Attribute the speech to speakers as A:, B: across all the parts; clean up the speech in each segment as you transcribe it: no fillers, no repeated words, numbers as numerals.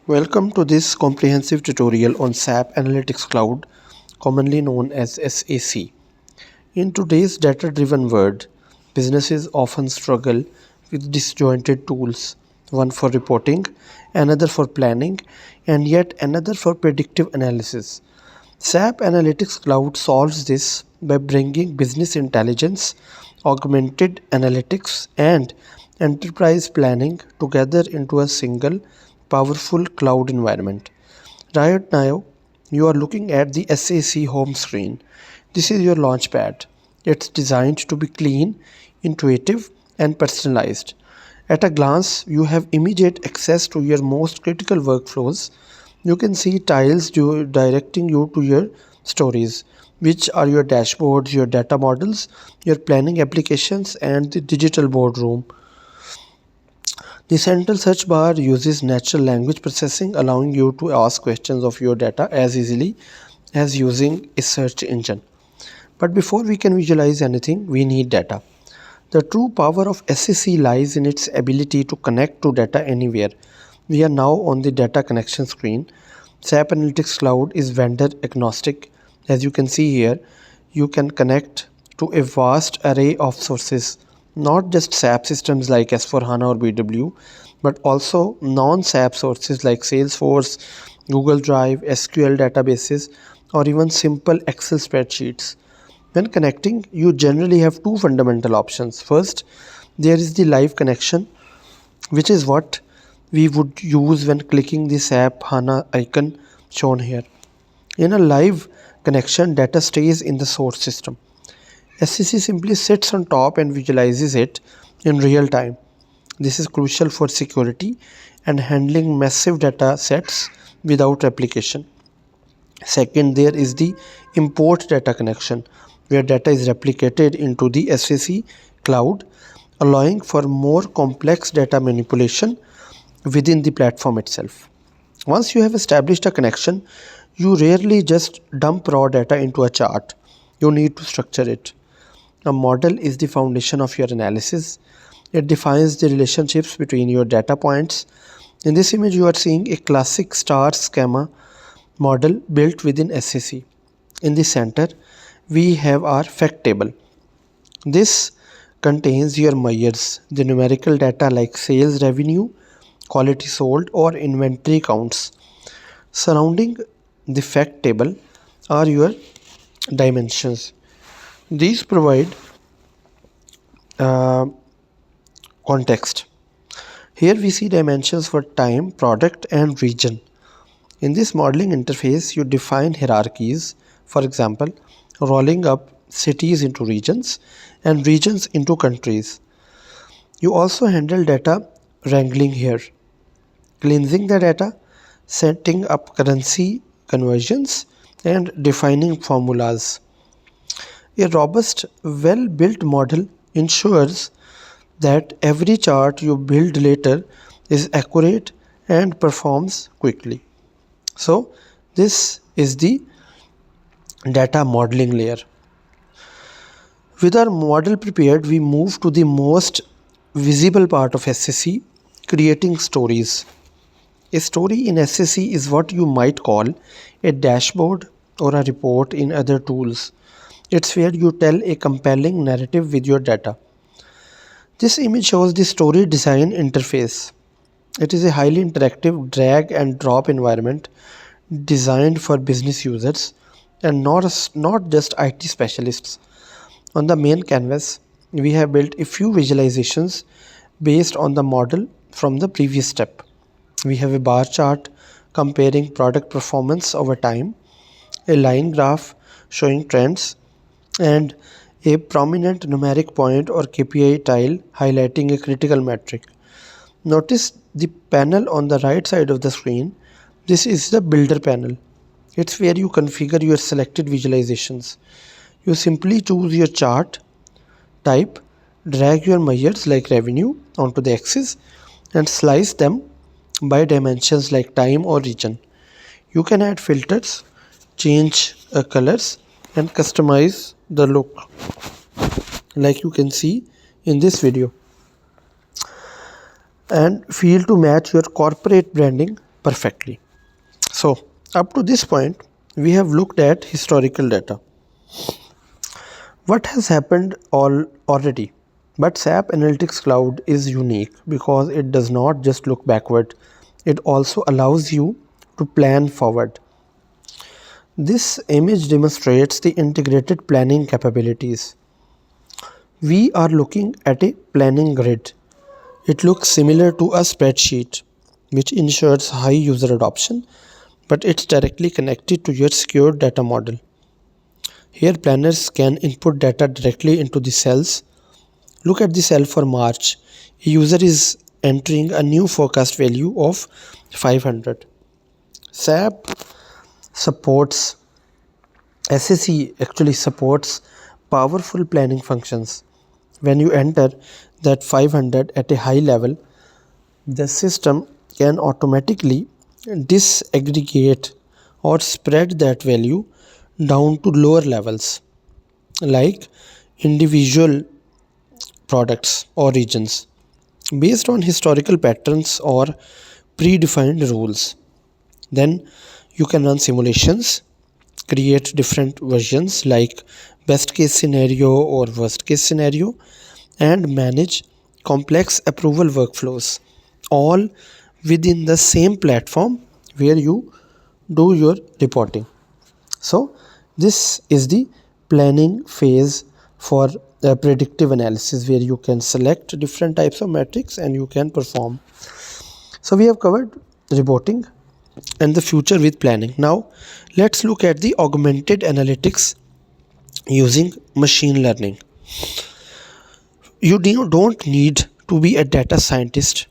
A: Welcome to this comprehensive tutorial on SAP Analytics Cloud, commonly known as SAC. In today's data-driven world, businesses often struggle with disjointed tools, one for reporting, another for planning, and yet another for predictive analysis. SAP Analytics Cloud solves this by bringing business intelligence, augmented analytics, and enterprise planning together into a single, powerful cloud environment. Right now, you are looking at the SAC home screen. This is your launchpad. It's designed to be clean, intuitive, and personalized. At a glance, you have immediate access to your most critical workflows. You can see tiles directing you to your stories, which are your dashboards, your data models, your planning applications, and the digital boardroom. The central search bar uses natural language processing, allowing you to ask questions of your data as easily as using a search engine. But before we can visualize anything, we need data. The true power of SAC lies in its ability to connect to data anywhere. We are now on the data connection screen. SAP Analytics Cloud is vendor agnostic. As you can see here, you can connect to a vast array of sources, not just SAP systems like S/4HANA or BW, but also non-SAP sources like Salesforce, Google Drive, SQL databases, or even simple Excel spreadsheets. When connecting, you generally have two fundamental options. First, there is the live connection, which is what we would use when clicking the SAP HANA icon shown here. In a live connection, data stays in the source system. SCC simply sits on top and visualizes it in real time. This is crucial for security and handling massive data sets without replication. Second, there is the import data connection, where data is replicated into the SAC cloud, allowing for more complex data manipulation within the platform itself. Once you have established a connection, you rarely just dump raw data into a chart. You need to structure it. A model is the foundation of your analysis. It defines the relationships between your data points. In this image, you are seeing a classic star schema model built within SAC. In the center, we have our fact table. This contains your measures, the numerical data like sales revenue, quality sold, or inventory counts. Surrounding the fact table are your dimensions. These provide uh, context. Here we see dimensions for time, product, and region. In this modeling interface, you define hierarchies, for example, rolling up cities into regions and regions into countries. You also handle data wrangling here, cleansing the data, setting up currency conversions, and defining formulas. A robust, well-built model ensures that every chart you build later is accurate and performs quickly. So, this is the data modeling layer. With our model prepared, we move to the most visible part of SAC, creating stories. A story in SAC is what you might call a dashboard or a report in other tools. It's where you tell a compelling narrative with your data. This image shows the story design interface. It is a highly interactive drag and drop environment designed for business users and not just IT specialists. On the main canvas, we have built a few visualizations based on the model from the previous step. We have a bar chart comparing product performance over time, a line graph showing trends, and a prominent numeric point or KPI tile highlighting a critical metric. Notice the panel on the right side of the screen. This is the builder panel. It's where you configure your selected visualizations. You simply choose your chart type, drag your measures like revenue onto the axis, and slice them by dimensions like time or region. You can add filters, change colors, and customize the look like you can see in this video, and feel to match your corporate branding. perfectly. So, up to this point, we have looked at historical data. What has happened already? But SAP Analytics Cloud is unique because it does not just look backward, it also allows you to plan forward. This image demonstrates the integrated planning capabilities. We are looking at a planning grid. It looks similar to a spreadsheet, which ensures high user adoption, but it's directly connected to your secure data model. Here, planners can input data directly into the cells. Look at the cell for March. A user is entering a new forecast value of 500. SAP supports SAC actually supports powerful planning functions. When you enter that 500 at a high level, the system can automatically disaggregate or spread that value down to lower levels like individual products or regions based on historical patterns or predefined rules. Then you can run simulations, create different versions like best case scenario or worst case scenario, and manage complex approval workflows, all within the same platform where you do your reporting. So, this is the planning phase for predictive analysis where you can select different types of metrics and you can perform. So, we have covered reporting and the future with planning. Now, let's look at the augmented analytics using machine learning. You don't need to be a data scientist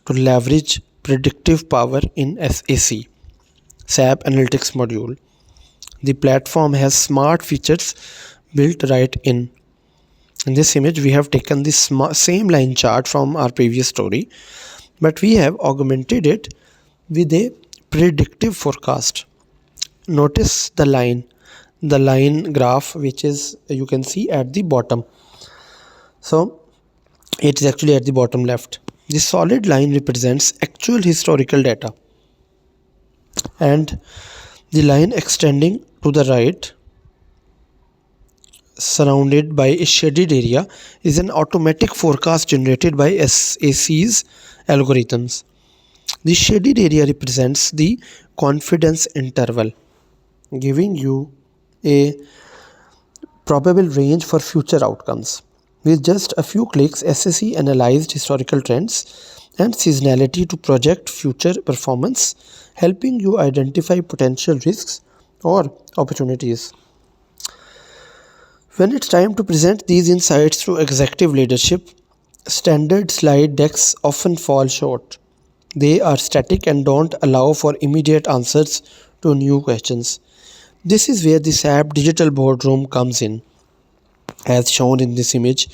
A: to leverage predictive power in SAP Analytics module. The platform has smart features built right in. In this image, we have taken this same line chart from our previous story, but we have augmented it with a predictive forecast. Notice the line graph, which is you can see at the bottom. So it is actually at the bottom left. The solid line represents actual historical data, and the line extending to the right, surrounded by a shaded area, is an automatic forecast generated by SAC's algorithms. The shaded area represents the confidence interval, giving you a probable range for future outcomes. With just a few clicks, SAC analyzed historical trends and seasonality to project future performance, helping you identify potential risks or opportunities. When it's time to present these insights to executive leadership, standard slide decks often fall short. They are static and don't allow for immediate answers to new questions. This is where the SAP Digital Boardroom comes in. As shown in this image,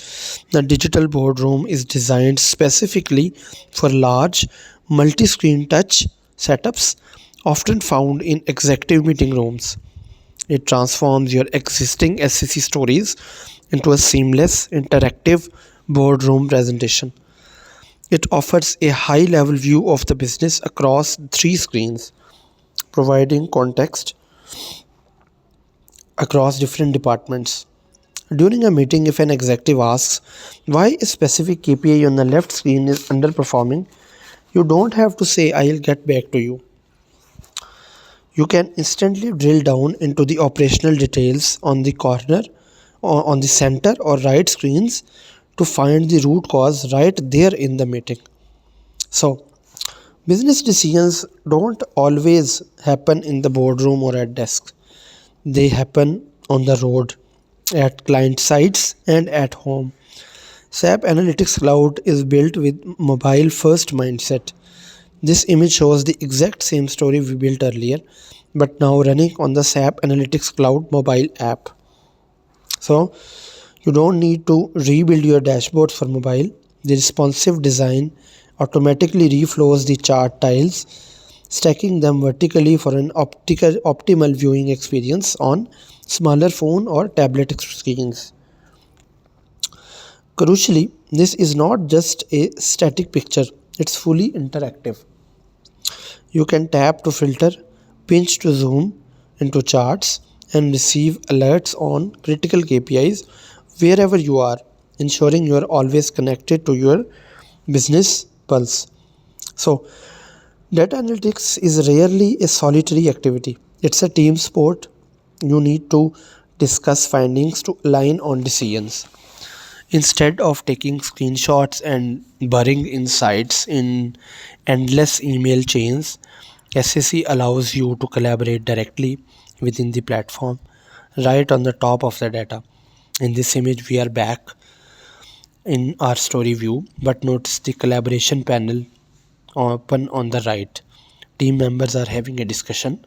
A: the Digital Boardroom is designed specifically for large multi-screen touch setups often found in executive meeting rooms. It transforms your existing SCC stories into a seamless, interactive boardroom presentation. It offers a high-level view of the business across 3 screens, providing context across different departments. During a meeting, if an executive asks why a specific KPI on the left screen is underperforming, you don't have to say, "I'll get back to you." You can instantly drill down into the operational details on the corner, or on the center or right screens to find the root cause right there in the meeting. So, business decisions don't always happen in the boardroom or at desk. They happen on the road, at client sites, and at home. SAP Analytics Cloud is built with mobile first mindset. This image shows the exact same story we built earlier, but now running on the SAP Analytics Cloud mobile app. So you don't need to rebuild your dashboards for mobile. The responsive design automatically reflows the chart tiles, stacking them vertically for an optimal viewing experience on smaller phone or tablet screens. Crucially, this is not just a static picture, it's fully interactive. You can tap to filter, pinch to zoom into charts, and receive alerts on critical KPIs wherever you are, ensuring you are always connected to your business pulse. So, data analytics is rarely a solitary activity, it's a team sport. You need to discuss findings to align on decisions. Instead of taking screenshots and burying insights in endless email chains, SAC allows you to collaborate directly within the platform, right on the top of the data. In this image, we are back in our story view, but notice the collaboration panel open on the right. Team members are having a discussion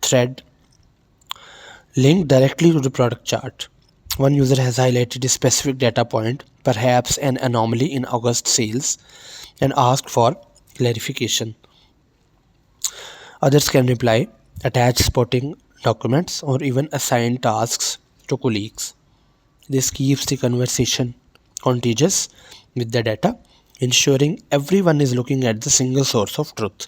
A: thread linked directly to the product chart. One user has highlighted a specific data point, perhaps an anomaly in August sales, and asked for clarification. Others can reply, attach supporting documents, or even assign tasks to colleagues. This keeps the conversation contagious with the data, ensuring everyone is looking at the single source of truth.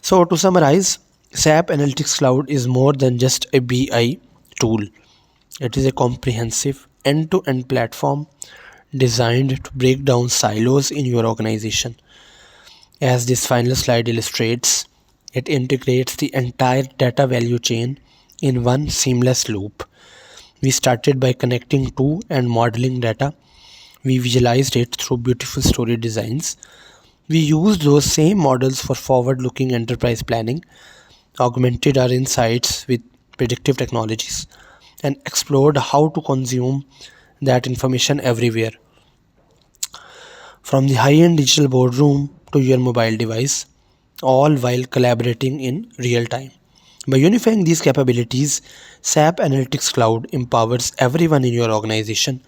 A: So, to summarize, SAP Analytics Cloud is more than just a BI tool. It is a comprehensive end to end platform designed to break down silos in your organization. As this final slide illustrates, it integrates the entire data value chain in one seamless loop. We started by connecting to and modeling data. We visualized it through beautiful story designs. We used those same models for forward looking enterprise planning, augmented our insights with predictive technologies, and explored how to consume that information everywhere, from the high end digital boardroom to your mobile device, all while collaborating in real time. By unifying these capabilities, SAP Analytics Cloud empowers everyone in your organization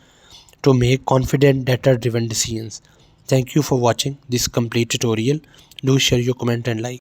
A: to make confident data driven decisions. Thank you for watching this complete tutorial. Do share your comment and like.